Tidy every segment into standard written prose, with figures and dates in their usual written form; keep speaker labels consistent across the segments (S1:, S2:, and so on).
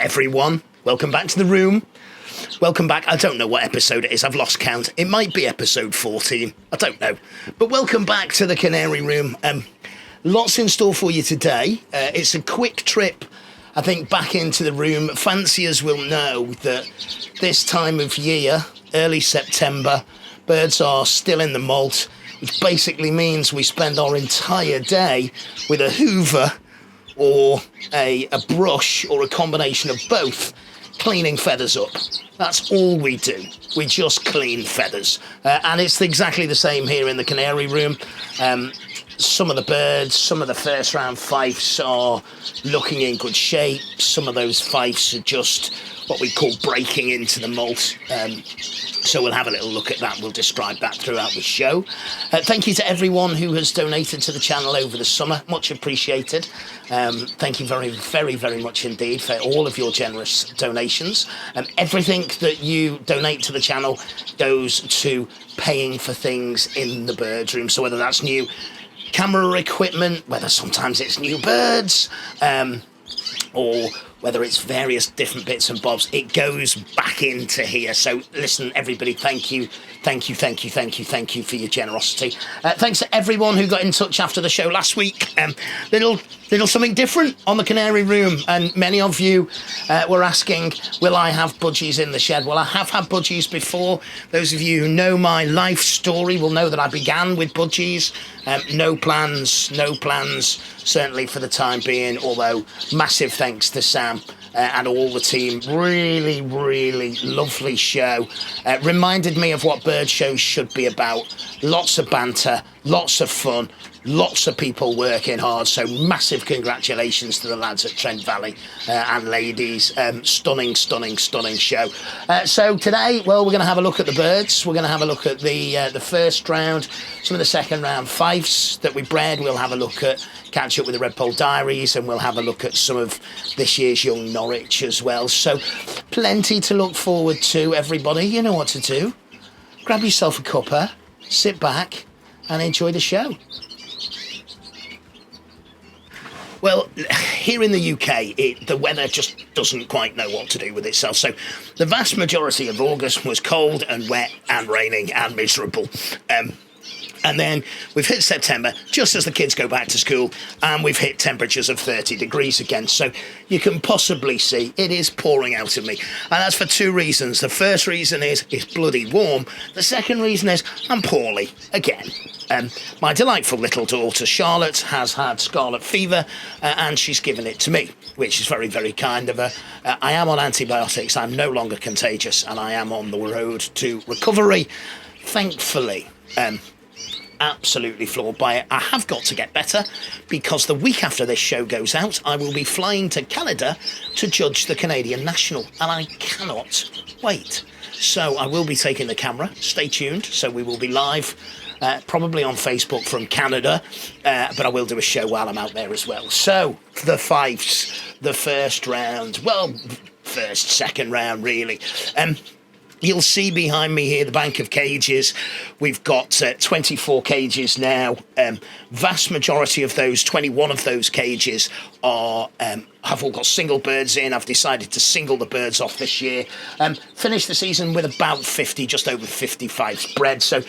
S1: everyone. Welcome back to the room. Welcome back. I don't know what episode it is. I've lost count. It might be episode 14. I don't know. But welcome back to the Canary room. Lots in store for you today. It's a quick trip, I think, back into the room. Fanciers will know that this time of year, early September, birds are still in the molt, which basically means we spend our entire day with a hoover or a brush or a combination of both, cleaning feathers up. That's all we do. We just clean feathers. And it's exactly the same here in the Canary room. Some of the birds, some of the first round fifes are looking in good shape. Some of those fifes are just what we call breaking into the molt. So we'll have a little look at that. We'll describe that throughout the show. Thank you to everyone who has donated to the channel over the summer. Much appreciated. Thank you very, very, very much indeed for all of your generous donations. Everything that you donate to the channel goes to paying for things in the bird room. So whether that's new camera equipment, whether sometimes it's new birds, or whether it's various different bits and bobs, it goes back into here. So listen, everybody, thank you for your generosity. Thanks to everyone who got in touch after the show last week. Little something different on the Canary room, and many of you were asking, will I have budgies in the shed? Well, I have had budgies before. Those of you who know my life story will know that I began with budgies. No plans, certainly for the time being, although massive thanks to Sam and all the team. Really, really lovely show. Reminded me of what bird shows should be about. Lots of banter, lots of fun, lots of people working hard. So massive congratulations to the lads at Trent Valley and ladies. Stunning show. So today, well, we're going to have a look at the birds. We're going to have a look at the first round, some of the second round fifes that we bred. We'll have a look at, catch up with the Redpoll diaries, and we'll have a look at some of this year's young Norwich as well. So plenty to look forward to, everybody. You know what to do. Grab yourself a cuppa, sit back and enjoy the show. Well, here in the UK, the weather just doesn't quite know what to do with itself. So the vast majority of August was cold and wet and raining and miserable. And then we've hit September just as the kids go back to school, and we've hit temperatures of 30 degrees again. So you can possibly see it is pouring out of me. And that's for two reasons. The first reason is it's bloody warm. The second reason is I'm poorly again. My delightful little daughter Charlotte has had scarlet fever, and she's given it to me, which is very, very kind of her. I am on antibiotics. I'm no longer contagious, and I am on the road to recovery, thankfully. Absolutely floored by it. I have got to get better, because the week after this show goes out, I will be flying to Canada to judge the Canadian National, and I cannot wait. So I will be taking the camera. Stay tuned. So we will be live, probably on Facebook from Canada, but I will do a show while I'm out there as well. So the fifes, the first round, well, first, second round, really. You'll see behind me here the bank of cages. We've got 24 cages now. Vast majority of those, 21 of those cages are have all got single birds in. I've decided to single the birds off this year. Finished the season with about 50, just over 55 bred. So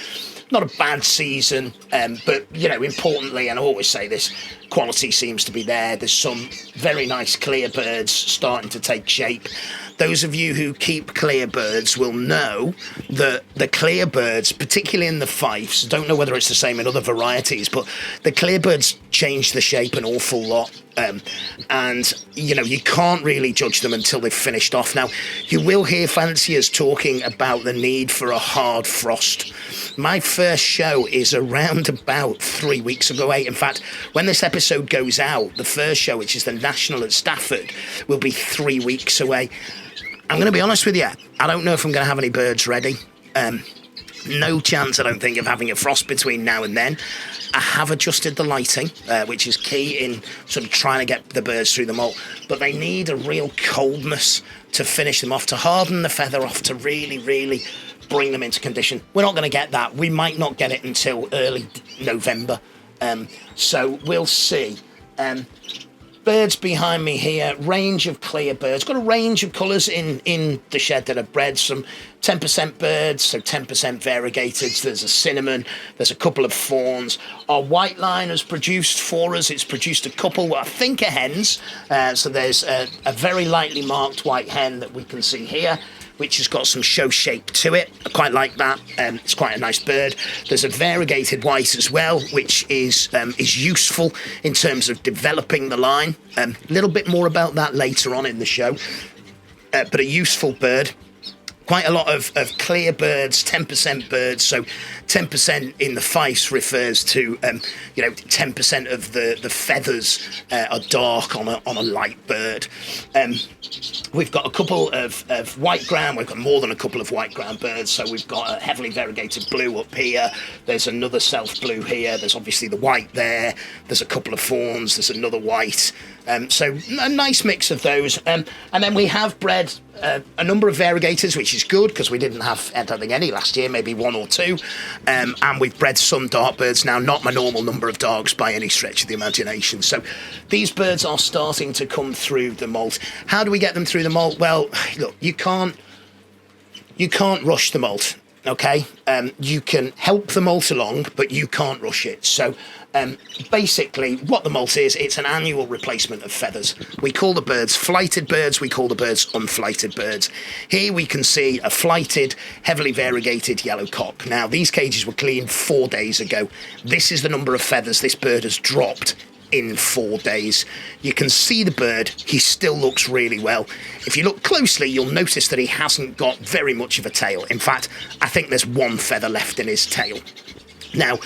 S1: not a bad season, but, you know, importantly, and I always say this, quality seems to be there. There's some very nice clear birds starting to take shape. Those of you who keep clear birds will know that the clear birds, particularly in the fifes, don't know whether it's the same in other varieties, but the clear birds change the shape an awful lot. And, you know, you can't really judge them until they've finished off. Now, you will hear fanciers talking about the need for a hard frost. My first show is around about 3 weeks away. In fact, when this episode goes out, the first show, which is the National at Stafford, will be 3 weeks away. I'm going to be honest with you, I don't know if I'm going to have any birds ready. No chance, I don't think, of having a frost between now and then. I have adjusted the lighting, which is key in sort of trying to get the birds through the molt, but they need a real coldness to finish them off, to harden the feather off, to really, really bring them into condition. We're not going to get that. We might not get it until early November, so we'll see. birds behind me here, range of clear birds. Got a range of colours in the shed that are bred. Some 10% birds, so 10% variegated. There's a cinnamon, there's a couple of fawns. Our white line has produced for us, it's produced a couple, I think, are hens. So there's a very lightly marked white hen that we can see here, which has got some show shape to it. I quite like that. It's quite a nice bird. There's a variegated white as well, which is useful in terms of developing the line. A little bit more about that later on in the show, but a useful bird. Quite a lot of clear birds, 10% birds. So 10% in the face refers to, 10% of the feathers are dark on a light bird. We've got a couple of white ground. We've got more than a couple of white ground birds. So we've got a heavily variegated blue up here. There's another self blue here. There's obviously the white there. There's a couple of fawns. There's another white. So a nice mix of those. And then we have bred a number of variegators, which is good because we didn't have, I don't think, any last year, maybe one or two. And we've bred some dark birds now, not my normal number of darks by any stretch of the imagination. So these birds are starting to come through the molt. How do we get them through the molt? Well, look, you can't rush the molt. Okay, you can help the molt along, but you can't rush it. So basically what the molt is, it's an annual replacement of feathers. We call the birds flighted birds, we call the birds unflighted birds. Here we can see a flighted, heavily variegated yellow cock. Now, these cages were cleaned 4 days ago. This is the number of feathers this bird has dropped in 4 days. You can see the bird, he still looks really well. If you look closely, you'll notice that he hasn't got very much of a tail. In fact, I think there's one feather left in his tail. Now,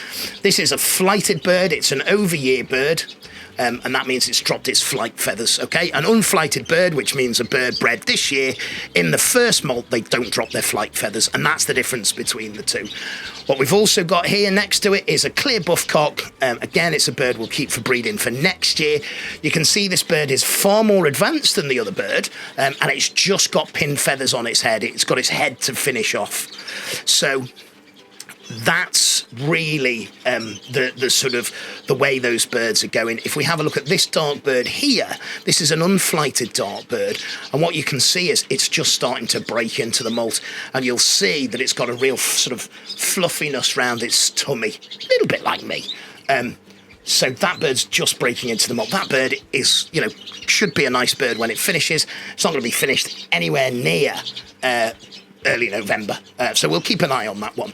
S1: this is a flighted bird, it's an over-year bird, and that means it's dropped its flight feathers, okay? An unflighted bird, which means a bird bred this year, in the first molt, they don't drop their flight feathers, and that's the difference between the two. What we've also got here next to it is a clear buff cock. Again, it's a bird we'll keep for breeding for next year. You can see this bird is far more advanced than the other bird, and it's just got pinned feathers on its head. It's got its head to finish off. So that's really the sort of the way those birds are going. If we have a look at this dark bird here, this is an unflighted dark bird, and what you can see is it's just starting to break into the molt, and you'll see that it's got a real sort of fluffiness around its tummy, a little bit like me. So that bird's just breaking into the molt. That bird is, should be a nice bird when it finishes. It's not going to be finished anywhere near early November, so we'll keep an eye on that one.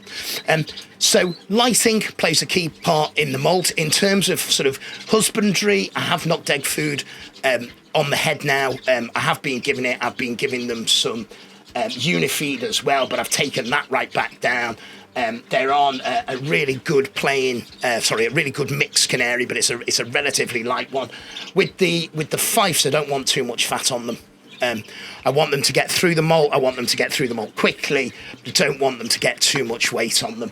S1: So lighting plays a key part in the molt. In terms of sort of husbandry, I have knocked egg food on the head now. I have been giving it, I've been giving them some unifeed as well, but I've taken that right back down. They're on a really good a really good mixed canary, but it's a relatively light one. With the fifes, I don't want too much fat on them. I want them to get through the molt. I want them to get through the molt quickly. I don't want them to get too much weight on them.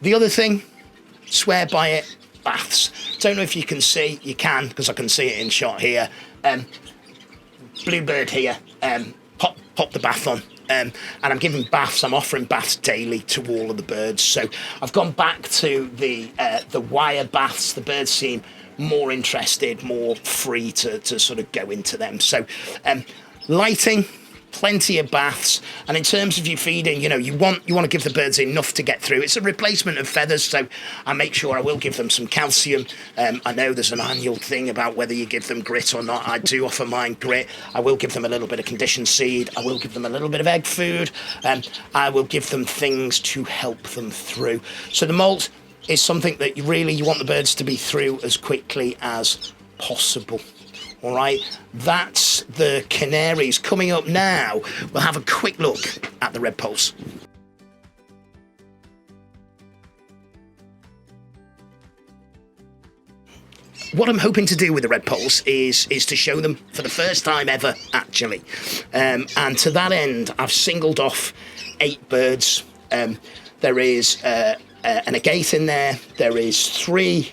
S1: The other thing, swear by it, baths. Don't know if you can see. You can, because I can see it in shot here. Bluebird here. Pop the bath on. And I'm giving baths. I'm offering baths daily to all of the birds. So I've gone back to the wire baths. The birds seem more interested, more free to sort of go into them. So lighting, plenty of baths, and in terms of your feeding, you want to give the birds enough to get through. It's a replacement of feathers, so I make sure I will give them some calcium. I know there's an annual thing about whether you give them grit or not. I do offer mine grit. I will give them a little bit of conditioned seed. I will give them a little bit of egg food. I will give them things to help them through. So the molt is something that you want the birds to be through as quickly as possible. All right, that's the canaries. Coming up now, we'll have a quick look at the Redpolls. What I'm hoping to do with the Redpolls is to show them for the first time ever, actually. And to that end, I've singled off 8 birds. There is an agate in there. There is 3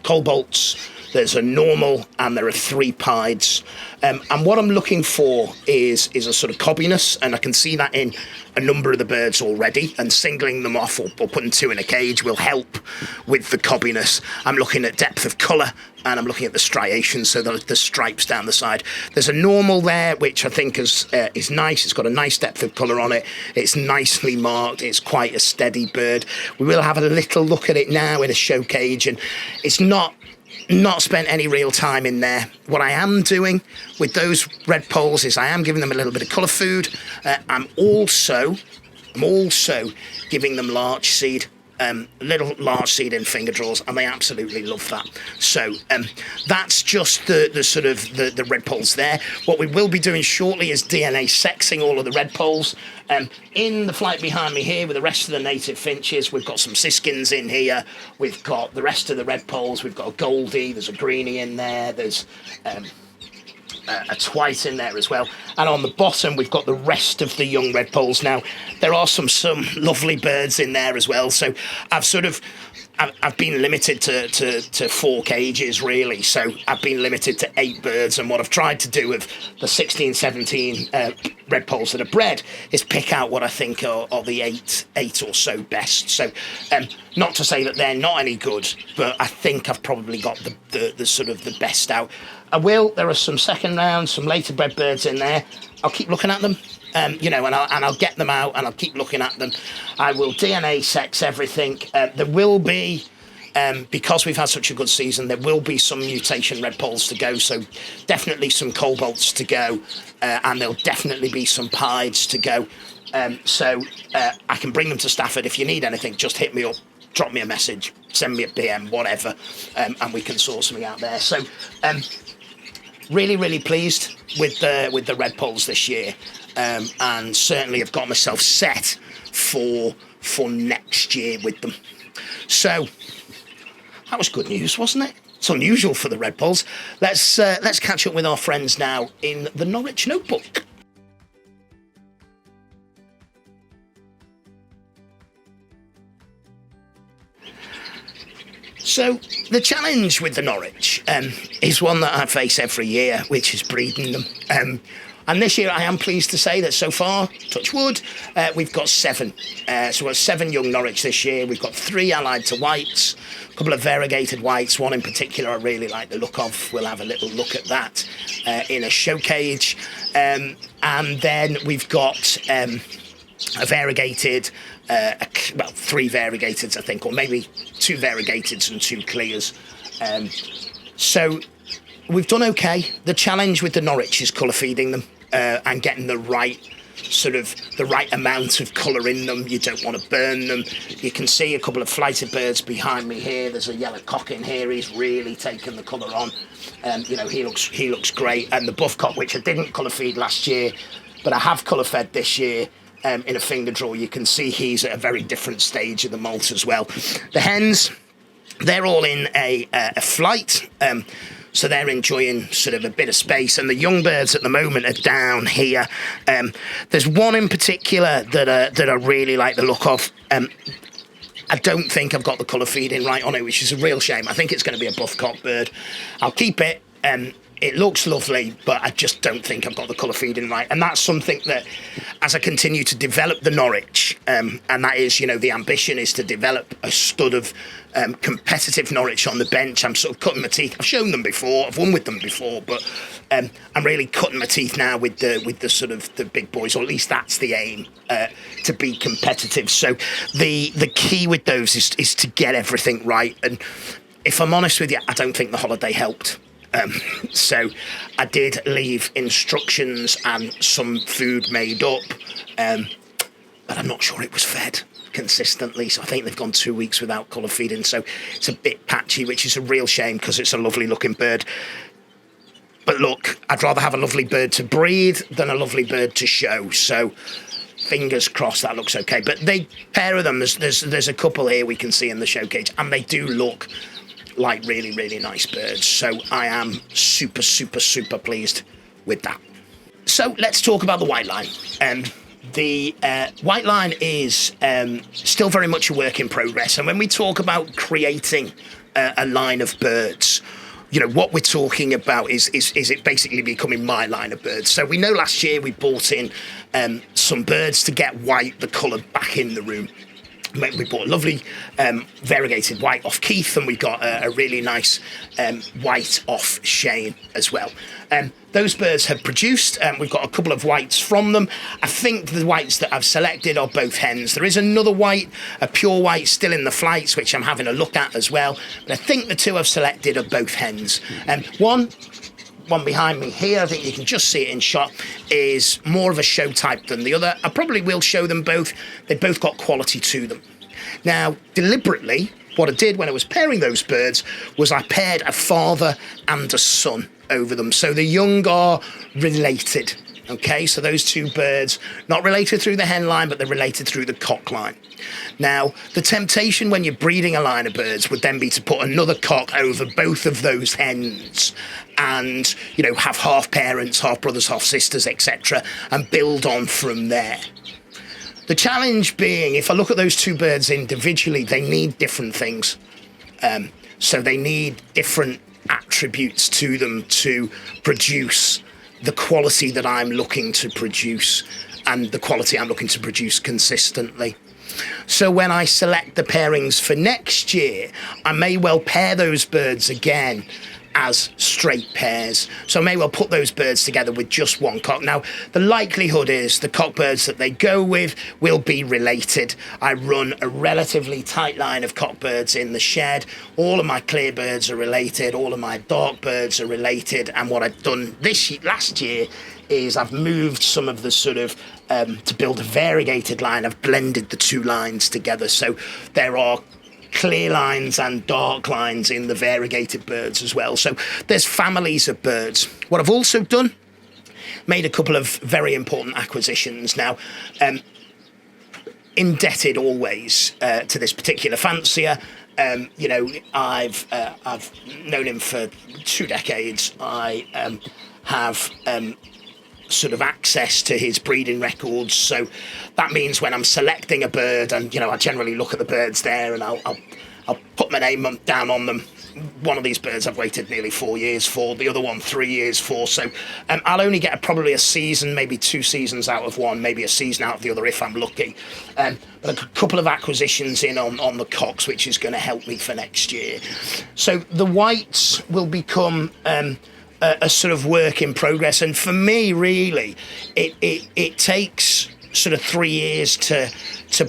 S1: coalbolts. there's a normal, and there are 3 pieds. And what I'm looking for is a sort of cobbiness, and I can see that in a number of the birds already, and singling them off or putting 2 in a cage will help with the cobbiness. I'm looking at depth of colour, and I'm looking at the striations, so the stripes down the side. There's a normal there, which I think is nice. It's got a nice depth of colour on it. It's nicely marked. It's quite a steady bird. We will have a little look at it now in a show cage, and it's not spent any real time in there. What I am doing with those Redpolls is I am giving them a little bit of colour food. I'm also giving them larch seed. Little large seed in finger draws, and they absolutely love that. So that's just the sort of the Redpolls there. What we will be doing shortly is DNA sexing all of the Redpolls. In the flight behind me here with the rest of the native finches, we've got some siskins in here. We've got the rest of the Redpolls. We've got a Goldie, there's a Greenie in there, there's a Twite in there as well, and on the bottom we've got the rest of the young Redpolls. Now there are some lovely birds in there as well, so I've been limited to 4 cages really, so I've been limited to 8 birds, and what I've tried to do with the 16, 17 Redpolls that are bred is pick out what I think are the eight or so best. So not to say that they're not any good, but I think I've probably got the sort of the best out. There are some second round, some later bred birds in there. I'll keep looking at them. And I'll get them out, and I'll keep looking at them. I will DNA sex everything. There will be, because we've had such a good season, there will be some mutation Redpolls to go, so definitely some cobalts to go, and there'll definitely be some pieds to go. So I can bring them to Stafford. If you need anything, just hit me up, drop me a message, send me a PM, whatever, and we can sort something out there. So really, really pleased with the Redpolls this year. And certainly have got myself set for next year with them. So that was good news, wasn't it? It's unusual for the Redpolls. Let's catch up with our friends now in the Norwich Notebook. So the challenge with the Norwich is one that I face every year, which is breeding them. And this year I am pleased to say that so far, touch wood, we've got 7. So we've got 7 young Norwich this year. We've got 3 allied to whites, a couple of variegated whites, one in particular I really like the look of. We'll have a little look at that in a show cage. And then we've got a variegated, 3 variegateds I think, or maybe 2 variegateds and 2 clears. So we've done okay. The challenge with the Norwich is colour feeding them and getting the right amount of colour in them. You don't want to burn them. You can see a couple of flighted birds behind me here. There's a yellow cock in here. He's really taken the colour on. He looks great. And the buff cock, which I didn't colour feed last year, but I have colour fed this year in a finger draw. You can see he's at a very different stage of the molt as well. The hens, they're all in a flight. So they're enjoying sort of a bit of space, and the young birds at the moment are down here. There's one in particular that I really like the look of. I don't think I've got the colour feeding right on it, which is a real shame. I think it's going to be a buff cock bird. I'll keep it. It looks lovely, but I just don't think I've got the colour feeding right. And that's something that, as I continue to develop the Norwich, and that is, the ambition is to develop a stud of competitive Norwich on the bench. I'm sort of cutting my teeth. I've shown them before. I've won with them before, but I'm really cutting my teeth now with the sort of the big boys, or at least that's the aim, to be competitive. So the key with those is to get everything right. And if I'm honest with you, I don't think the holiday helped. So I did leave instructions and some food made up, but I'm not sure it was fed consistently. So I think they've gone 2 weeks without colour feeding. So it's a bit patchy, which is a real shame because it's a lovely looking bird. But look, I'd rather have a lovely bird to breed than a lovely bird to show. So fingers crossed that looks okay. But pair of them, there's a couple here we can see in the show cage, and they do look like really, really nice birds. So I am super, super, super pleased with that. So let's talk about the white line. The white line is still very much a work in progress. And when we talk about creating a line of birds, what we're talking about is it basically becoming my line of birds. So we know last year we bought in some birds to get white, the colour, back in the room. We bought a lovely variegated white off Keith, and we got a really nice white off Shane as well. Those birds have produced. We've got a couple of whites from them. I think the whites that I've selected are both hens. There is another white, a pure white, still in the flights, which I'm having a look at as well. But I think the two I've selected are both hens. One behind me here, I think you can just see it in shot, is more of a show type than the other. I probably will show them both. They've both got quality to them. Now, deliberately, what I did when I was pairing those birds was I paired a father and a son over them. So the young are related. Okay, so those two birds, not related through the hen line, but they're related through the cock line. Now, the temptation when you're breeding a line of birds would then be to put another cock over both of those hens and, have half parents, half brothers, half sisters, etc., and build on from there. The challenge being, if I look at those two birds individually, they need different things. So they need different attributes to them to produce the quality that I'm looking to produce, and the quality I'm looking to produce consistently. So when I select the pairings for next year, I may well pair those birds again as straight pairs. So I may well put those birds together with just one cock. Now, the likelihood is the cockbirds that they go with will be related. I run a relatively tight line of cockbirds in the shed. All of my clear birds are related. All of my dark birds are related. And what I've done last year is I've moved some of the sort of, to build a variegated line, I've blended the two lines together. So there are clear lines and dark lines in the variegated birds as well. So there's families of birds. What I've also done, made a couple of very important acquisitions. Now, indebted always to this particular fancier. I've known him for 2 decades. I have sort of access to his breeding records, so that means when I'm selecting a bird, and I generally look at the birds there, and I'll put my name down on them. One of these birds I've waited nearly 4 years for, the other one 3 years for, so I'll only get probably a season, maybe 2 seasons out of one, maybe a season out of the other if I'm lucky. But a couple of acquisitions in on the cocks, which is going to help me for next year. So the whites will become a sort of work in progress, and for me, really, it takes sort of 3 years to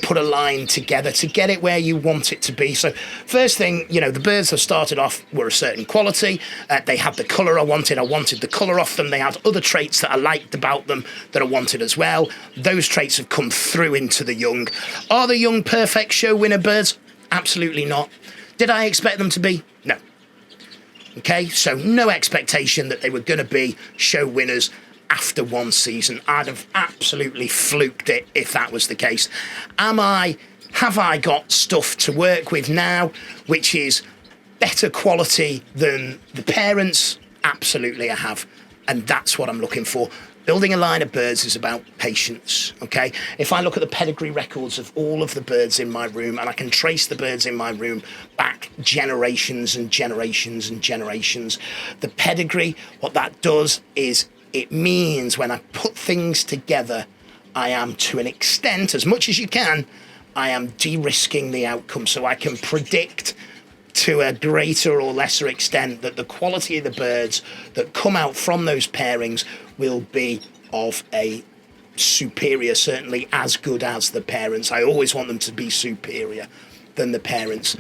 S1: put a line together to get it where you want it to be. So first thing, the birds that started off were a certain quality. They had the colour I wanted the colour off them. They had other traits that I liked about them that I wanted as well. Those traits have come through into the young. Are the young perfect show winner birds? Absolutely not. Did I expect them to be? No. Okay, so no expectation that they were going to be show winners after one season. I'd have absolutely fluked it if that was the case. Have I got stuff to work with now, which is better quality than the parents? Absolutely, I have. And that's what I'm looking for. Building a line of birds is about patience, okay? If I look at the pedigree records of all of the birds in my room, and I can trace the birds in my room back generations and generations and generations, the pedigree, what that does is it means when I put things together, I am, to an extent, as much as you can, I am de-risking the outcome, so I can predict to a greater or lesser extent that the quality of the birds that come out from those pairings will be of a superior, certainly as good as the parents. I always want them to be superior than the parents.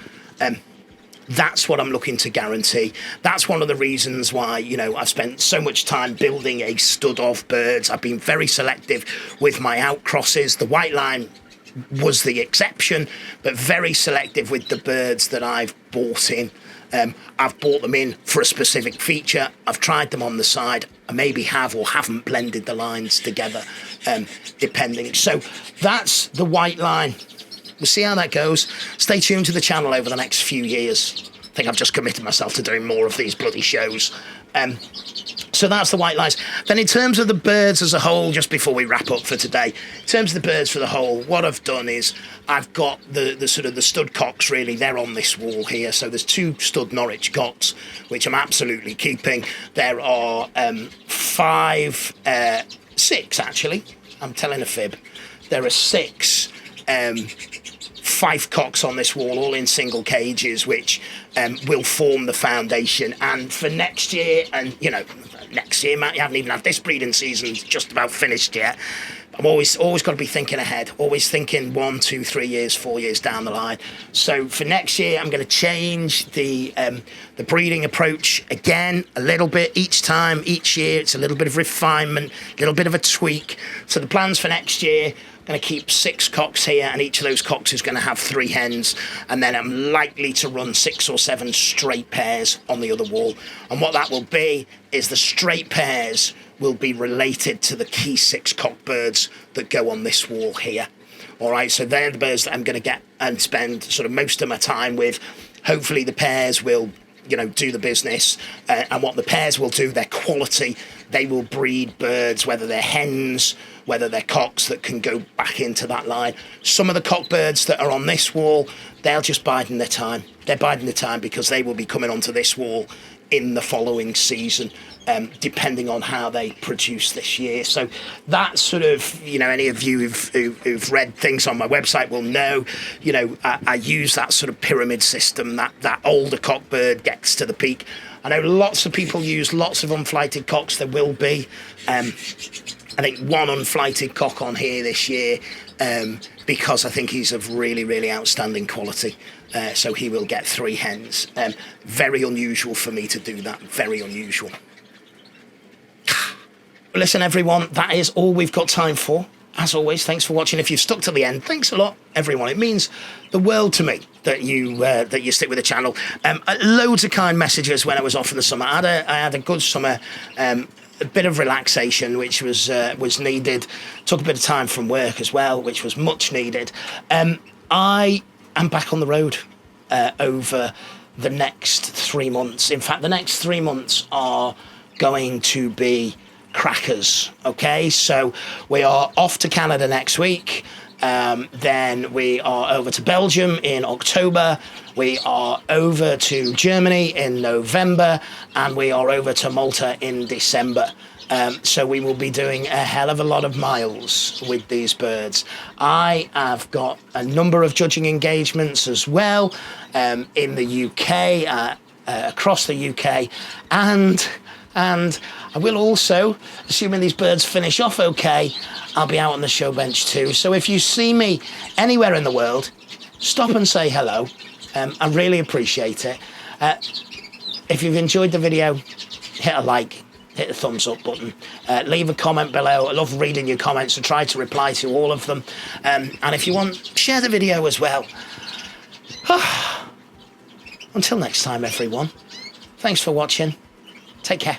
S1: That's what I'm looking to guarantee. That's one of the reasons why, I've spent so much time building a stud of birds. I've been very selective with my outcrosses. The white line was the exception, but very selective with the birds that I've bought in. I've bought them in for a specific feature. I've tried them on the side. I maybe have or haven't blended the lines together, depending. So that's the white line. We'll see how that goes. Stay tuned to the channel over the next few years. I think I've just committed myself to doing more of these bloody shows. So So that's the white lies. Then in terms of the birds as a whole, just before we wrap up for today, in terms of the birds for the whole, what I've done is I've got the sort of the stud cocks, really, they're on this wall here. So there's 2 stud Norwich cocks, which I'm absolutely keeping. There are 6 actually. I'm telling a fib. There are 6 Fife cocks on this wall, all in single cages, which will form the foundation. And for next year, and next year, Matt, you haven't even had this breeding season, it's just about finished yet. I'm always got to be thinking ahead, always thinking 1, 2, 3 years, 4 years down the line. So for next year, I'm going to change the breeding approach again a little bit each time, each year. It's a little bit of refinement, a little bit of a tweak. So the plans for next year, I'm going to keep 6 cocks here, and each of those cocks is going to have 3 hens, and then I'm likely to run 6 or 7 straight pairs on the other wall. And what that will be is the straight pairs will be related to the key 6 cock birds that go on this wall here. All right, so they're the birds that I'm going to get and spend sort of most of my time with. Hopefully the pairs will do the business, and what the pairs will do, their quality, they will breed birds, whether they're hens, whether they're cocks, that can go back into that line. Some of the cock birds that are on this wall, they'll just biding their time. They're biding their time because they will be coming onto this wall in the following season, depending on how they produce this year. So that sort of, any of you who've read things on my website will know, I use that sort of pyramid system, that older cock bird gets to the peak. I know lots of people use lots of unflighted cocks. There will be, I think, 1 unflighted cock on here this year, because I think he's of really, really outstanding quality. So he will get 3 hens. Very unusual for me to do that. Very unusual. Listen, everyone, that is all we've got time for. As always, thanks for watching. If you've stuck to the end, thanks a lot, everyone. It means the world to me that you stick with the channel. Loads of kind messages when I was off in the summer. I had a good summer. A bit of relaxation, which was needed. Took a bit of time from work as well, which was much needed. I am back on the road over the next 3 months. In fact, the next 3 months are going to be crackers. Okay, so we are off to Canada next week. Then we are over to Belgium in October. We are over to Germany in November, and we are over to Malta in December. So we will be doing a hell of a lot of miles with these birds. I have got a number of judging engagements as well, in the UK, across the UK, and I will also, assuming these birds finish off okay, I'll be out on the show bench too. So if you see me anywhere in the world, stop and say hello. I really appreciate it. If you've enjoyed the video, hit a like, hit the thumbs up button, leave a comment below. I love reading your comments and try to reply to all of them. And if you want, share the video as well. Until next time, everyone, thanks for watching. Take care.